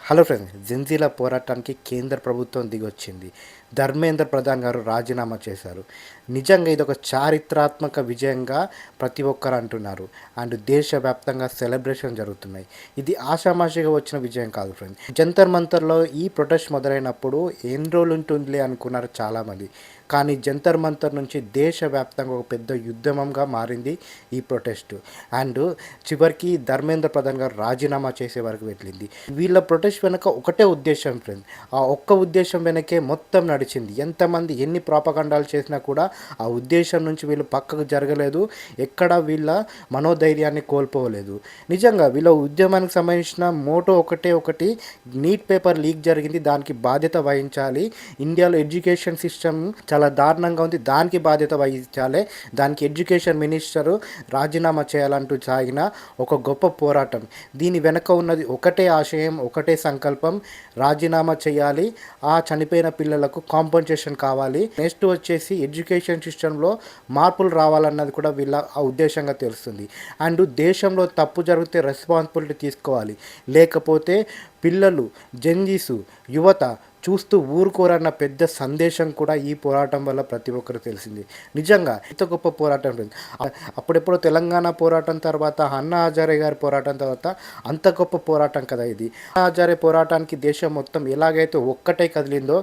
Hello friends, జెన్జీల పోరాటానికి కేంద్ర ప్రభుత్వం దిగొచ్చింది. ధర్మేంద్ర ప్రధాన్ గారు రాజీనామా చేశారు. నిజంగా ఇదొక చారిత్రాత్మక విజయంగా ప్రతి ఒక్కరు అంటున్నారు. అండ్ దేశవ్యాప్తంగా సెలబ్రేషన్ జరుగుతున్నాయి. ఇది ఆషామాషిగా వచ్చిన విజయం కాదు ఫ్రెండ్స్. జంతర్ మంతర్లో ఈ ప్రొటెస్ట్ మొదలైనప్పుడు ఎన్ని రోజులు ఉంటుందిలే అనుకున్నారు చాలామంది. కానీ జంతర్ మంతర్ నుంచి దేశవ్యాప్తంగా ఒక పెద్ద యుద్ధమంగా మారింది ఈ ప్రొటెస్ట్. అండ్ చివరికి ధర్మేంద్ర ప్రధాన్ గారు రాజీనామా చేసే వరకు వెళ్ళింది. వీళ్ళ ప్రొటెస్ట్ వెనక ఒకటే ఉద్దేశం ఫ్రెండ్. ఆ ఒక్క ఉద్దేశం వెనకే మొత్తం నడిచింది. ఎంతమంది ఎన్ని ప్రాపగండాలు చేసినా కూడా ఆ ఉద్దేశం నుంచి వీళ్ళు పక్కకు జరగలేదు. ఎక్కడ వీళ్ళ మనోధైర్యాన్ని కోల్పోలేదు. నిజంగా వీళ్ళ ఉద్యమానికి సంబంధించిన మోటో ఒకటి, నీట్ పేపర్ లీక్ జరిగింది, దానికి బాధ్యత వహించాలి. ఇండియాలో ఎడ్యుకేషన్ సిస్టమ్ చాలా దారుణంగా ఉంది, దానికి బాధ్యత వహించాలి. దానికి ఎడ్యుకేషన్ మినిస్టరు రాజీనామా చేయాలంటూ సాగిన ఒక గొప్ప పోరాటం. దీని వెనక ఉన్నది ఒకటే ఆశయం, ఒకటే సంకల్పం, రాజీనామా చేయాలి. ఆ చనిపోయిన పిల్లలకు కాంపన్సేషన్ కావాలి. నెక్స్ట్ వచ్చేసి ఎడ్యుకేషన్ సిస్టంలో మార్పులు రావాలన్నది కూడా వీళ్ళ ఆ ఉద్దేశంగా తెలుస్తుంది. అండ్ దేశంలో తప్పు జరిగితే రెస్పాన్సిబిలిటీ తీసుకోవాలి, లేకపోతే పిల్లలు, జెన్జీసు, యువత చూస్తూ ఊరుకోరన్న పెద్ద సందేశం కూడా ఈ పోరాటం వల్ల ప్రతి ఒక్కరు తెలిసింది. నిజంగా ఇంత గొప్ప పోరాటం లేదు. అప్పుడెప్పుడో తెలంగాణ పోరాటం తర్వాత, అన్నా హజారే గారి పోరాటం తర్వాత అంత గొప్ప పోరాటం కదా ఇది. అన్నా హజారే పోరాటానికి దేశం మొత్తం ఎలాగైతే ఒక్కటే కదిలిందో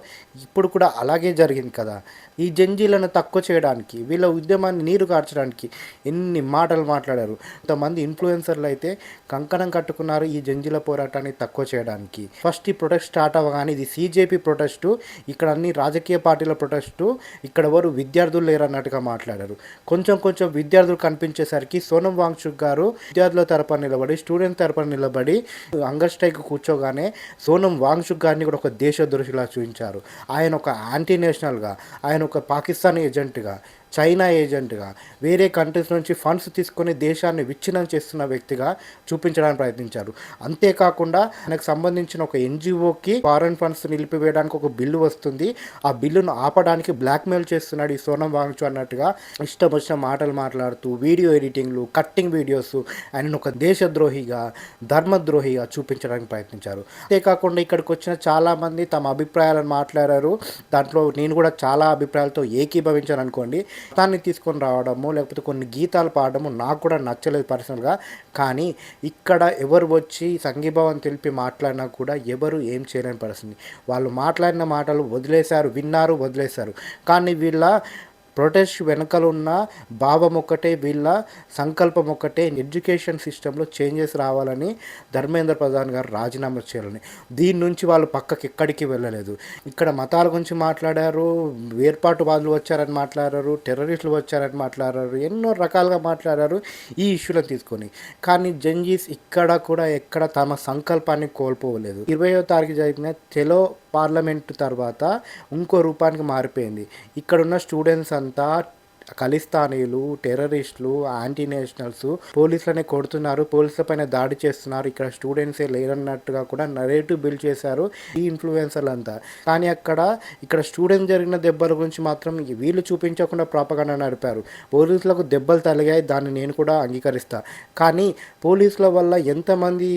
ఇప్పుడు కూడా అలాగే జరిగింది కదా. ఈ జంజీలను తక్కువ చేయడానికి, వీళ్ళ ఉద్యమాన్ని నీరు కార్చడానికి ఎన్ని మాటలు మాట్లాడారు. కొంతమంది ఇన్ఫ్లుయెన్సర్లు అయితే కంకణం కట్టుకున్నారు ఈ జంజీల పోరాటాన్ని తక్కువ చేయడానికి. ఫస్ట్ ఈ ప్రొటెస్ట్ స్టార్ట్ అవ్వగానే ఇది CJP ప్రొటెస్టు, ఇక్కడ అన్ని రాజకీయ పార్టీల ప్రొటెస్టు, ఇక్కడ ఎవరు విద్యార్థులు లేరన్నట్టుగా మాట్లాడారు. కొంచెం విద్యార్థులు కనిపించేసరికి సోనం వాంగ్చుక్ గారు విద్యార్థుల తరపున నిలబడి, స్టూడెంట్ తరపున నిలబడి హంగర్ స్ట్రైక్ కూర్చోగానే సోనం వాంగ్చుక్ గారిని కూడా ఒక దేశద్రోహిలా చూపించారు. ఆయన ఒక యాంటీ నేషనల్గా, ఆయన ఒక పాకిస్తాన్ ఏజెంట్గా, చైనా ఏజెంట్గా, వేరే కంట్రీస్ నుంచి ఫండ్స్ తీసుకొని దేశాన్ని విచ్ఛిన్నం చేస్తున్న వ్యక్తిగా చూపించడానికి ప్రయత్నించారు. అంతేకాకుండా ఆయనకు సంబంధించిన ఒక NGOకి ఫారెన్ ఫండ్స్ నిలిపివేయడానికి ఒక బిల్లు వస్తుంది, ఆ బిల్లును ఆపడానికి బ్లాక్మెయిల్ చేస్తున్నాడు ఈ సోనం వాంగ్చు అన్నట్టుగా ఇష్టం వచ్చిన మాటలు మాట్లాడుతూ వీడియో ఎడిటింగ్లు, కట్టింగ్ వీడియోస్ ఆయన ఒక దేశద్రోహిగా, ధర్మద్రోహిగా చూపించడానికి ప్రయత్నించారు. అంతేకాకుండా ఇక్కడికి వచ్చిన చాలామంది తమ అభిప్రాయాలను మాట్లాడారు. దాంట్లో నేను కూడా చాలా అభిప్రాయాలతో ఏకీభవించాను అనుకోండి. మతాన్ని తీసుకొని రావడము, లేకపోతే కొన్ని గీతాలు పాడడము నాకు కూడా నచ్చలేదు పర్సనల్గా. కానీ ఇక్కడ ఎవరు వచ్చి సంఘీభావం తెలిపి మాట్లాడినా కూడా ఎవరు ఏం చేయలేని పరిస్థితి. వాళ్ళు మాట్లాడిన మాటలు వదిలేశారు, విన్నారు, వదిలేశారు. కానీ వీళ్ళ ప్రొటెస్ట్ వెనకలు ఉన్న భావం ఒక్కటే, వీళ్ళ సంకల్పం ఒక్కటే, ఎడ్యుకేషన్ సిస్టంలో చేంజెస్ రావాలని, ధర్మేంద్ర ప్రధాన్ గారు రాజీనామా చేయాలని. దీని నుంచి వాళ్ళు పక్కకి ఎక్కడికి వెళ్ళలేదు. ఇక్కడ మతాల గురించి మాట్లాడారు, వేర్పాటువాదులు వచ్చారని మాట్లాడారు, టెర్రరిస్టులు వచ్చారని మాట్లాడారు, ఎన్నో రకాలుగా మాట్లాడారు ఈ ఇష్యూలను తీసుకొని. కానీ జంజీస్ ఇక్కడ కూడా ఎక్కడ తమ సంకల్పాన్ని కోల్పోలేదు. 20వ తారీఖు జరిగిన చెలో పార్లమెంటు తర్వాత ఇంకో రూపానికి మారిపోయింది. ఇక్కడున్న స్టూడెంట్స్ అంతా ఖలిస్తానీలు, టెర్రరిస్టులు, యాంటీ నేషనల్స్ పోలీసులనే కొడుతున్నారు, పోలీసుల పైన దాడి చేస్తున్నారు, ఇక్కడ స్టూడెంట్సే లేరన్నట్టుగా కూడా నరేటివ్ బిల్డ్ చేశారు ఈ ఇన్ఫ్లుయెన్సర్లు అంతా. కానీ ఇక్కడ స్టూడెంట్స్ జరిగిన దెబ్బల గురించి మాత్రం వీళ్ళు చూపించకుండా ప్రాపగండా నడిపారు. పోలీసులకు దెబ్బలు తలిగాయి, దాన్ని నేను కూడా అంగీకరిస్తా. కానీ పోలీసుల వల్ల ఎంతమంది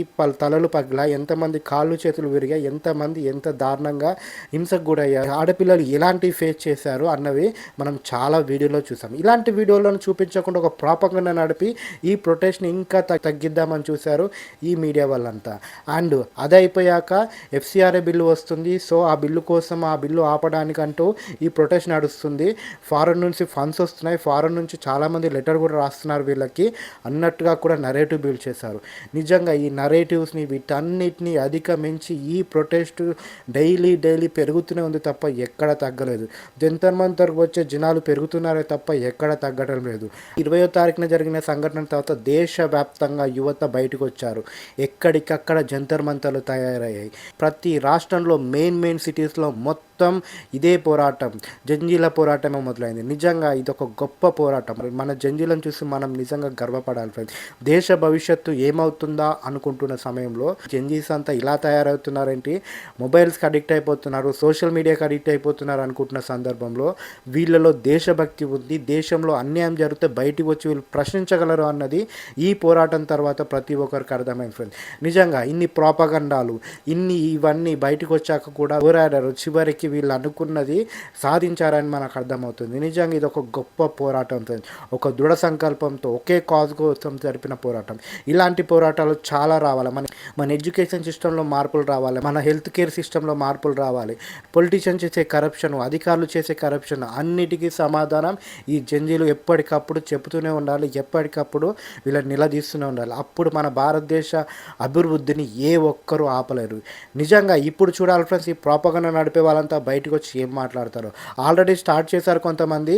తలలు పగిలాయి, ఎంతమంది కాళ్ళు చేతులు విరిగాయి, ఎంతమంది ఎంత దారుణంగా హింసకు గురయ్యారు, ఆడపిల్లలు ఎలాంటి ఫేస్ చేశారు అన్నవి మనం చాలా వీడియోలో చూసాం. ఇలాంటి వీడియోలను చూపించకుండా ఒక ప్రాపగండా నడిపి ఈ ప్రొటెస్ట్ని ఇంకా తగ్గిద్దామని చూశారు ఈ మీడియా వాళ్ళంతా. అండ్ అది అయిపోయాక FCRA బిల్లు వస్తుంది. సో ఆ బిల్లు కోసం, ఆ బిల్లు ఆపడానికంటూ ఈ ప్రొటెస్ట్ నడుస్తుంది. ఫారెన్ నుంచి ఫండ్స్ వస్తున్నాయి, ఫారెన్ నుంచి చాలామంది లెటర్ కూడా రాస్తున్నారు వీళ్ళకి అన్నట్టుగా కూడా నరేటివ్ బిల్డ్ చేశారు. నిజంగా ఈ నరేటివ్స్ని వీటన్నిటిని అధిగమించి ఈ ప్రొటెస్ట్ డైలీ పెరుగుతూనే ఉంది తప్ప ఎక్కడ తగ్గలేదు. జంతర్ మంతర్కి వచ్చే జనాలు పెరుగుతున్నారే తప్ప ఎక్కడ తగ్గడం లేదు. 20వ తారీఖున జరిగిన సంఘటన తర్వాత దేశవ్యాప్తంగా యువత బయటకు వచ్చారు. ఎక్కడికక్కడ జంతర్ మంతర్లు తయారయ్యాయి. ప్రతి రాష్ట్రంలో మెయిన్ సిటీస్లో మొత్తం మొత్తం ఇదే పోరాటం, జంజీల పోరాటమే మొదలైంది. నిజంగా ఇదొక గొప్ప పోరాటం. మన జంజీలను చూసి మనం నిజంగా గర్వపడాలి ఫ్రెండ్స్. దేశ భవిష్యత్తు ఏమవుతుందా అనుకుంటున్న సమయంలో జంజీస్ అంతా ఇలా తయారవుతున్నారేంటి, మొబైల్స్కి అడిక్ట్ అయిపోతున్నారు, సోషల్ మీడియాకి అడిక్ట్ అయిపోతున్నారు అనుకుంటున్న సందర్భంలో వీళ్ళలో దేశభక్తి ఉంది, దేశంలో అన్యాయం జరిగితే బయటికి వచ్చి వీళ్ళు ప్రశ్నించగలరు అన్నది ఈ పోరాటం తర్వాత ప్రతి ఒక్కరికి అర్థమైంది ఫ్రెండ్స్. నిజంగా ఇన్ని ప్రాపగండాలు, ఇవన్నీ బయటకు వచ్చాక కూడా పోరాడారు, చివరికి వీళ్ళు అనుకున్నది సాధించారని మనకు అర్థమవుతుంది. నిజంగా ఇది ఒక గొప్ప పోరాటం ఫ్రెండ్స్. ఒక దృఢ సంకల్పంతో ఒకే కాజ్ కోసం జరిపిన పోరాటం. ఇలాంటి పోరాటాలు చాలా రావాలి. మన ఎడ్యుకేషన్ సిస్టంలో మార్పులు రావాలి, మన హెల్త్ కేర్ సిస్టంలో మార్పులు రావాలి. పొలిటీషియన్ చేసే కరప్షన్, అధికారులు చేసే కరప్షన్ అన్నిటికీ సమాధానం ఈ జంజీలు ఎప్పటికప్పుడు చెబుతూనే ఉండాలి, ఎప్పటికప్పుడు వీళ్ళని నిలదీస్తూనే ఉండాలి. అప్పుడు మన భారతదేశ అభివృద్ధిని ఏ ఒక్కరూ ఆపలేరు. నిజంగా ఇప్పుడు చూడాలి ఫ్రెండ్స్, ఈ ప్రాపగండా నడిపే వాళ్ళంతా బయటకు వచ్చి ఏం మాట్లాడతారు. ఆల్రెడీ స్టార్ట్ చేశారు కొంతమంది,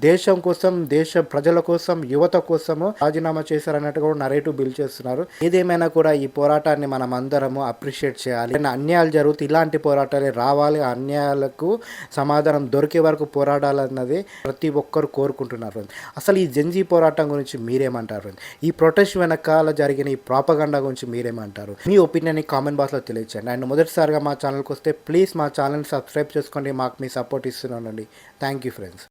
దేశం కోసం, దేశ ప్రజల కోసం, యువత కోసము రాజీనామా చేశారన్నట్టు కూడా నరేటివ్ బిల్డ్ చేస్తున్నారు. ఏదేమైనా కూడా ఈ పోరాటాన్ని మనం అందరము అప్రిషియేట్ చేయాలి. అన్యాయాలు జరుగుతూ ఇలాంటి పోరాటాలే రావాలి, అన్యాయాలకు సమాధానం దొరికే వరకు పోరాడాలన్నది ప్రతి ఒక్కరు కోరుకుంటున్నారు. అసలు ఈ జంజీ పోరాటం గురించి మీరేమంటారు? ఈ ప్రొటెస్ట్ వెనకాల జరిగిన ఈ ప్రాపగండా గురించి మీరేమంటారు? మీ ఒపీనియన్ కామెంట్ బాక్స్లో తెలియచేయండి. అండ్ మొదటిసారిగా మా ఛానల్కి వస్తే ప్లీజ్ మా ఛానల్ని సబ్స్క్రైబ్ చేసుకోండి. మాకు మీ సపోర్ట్ ఇస్తున్నానండి. Thank you friends.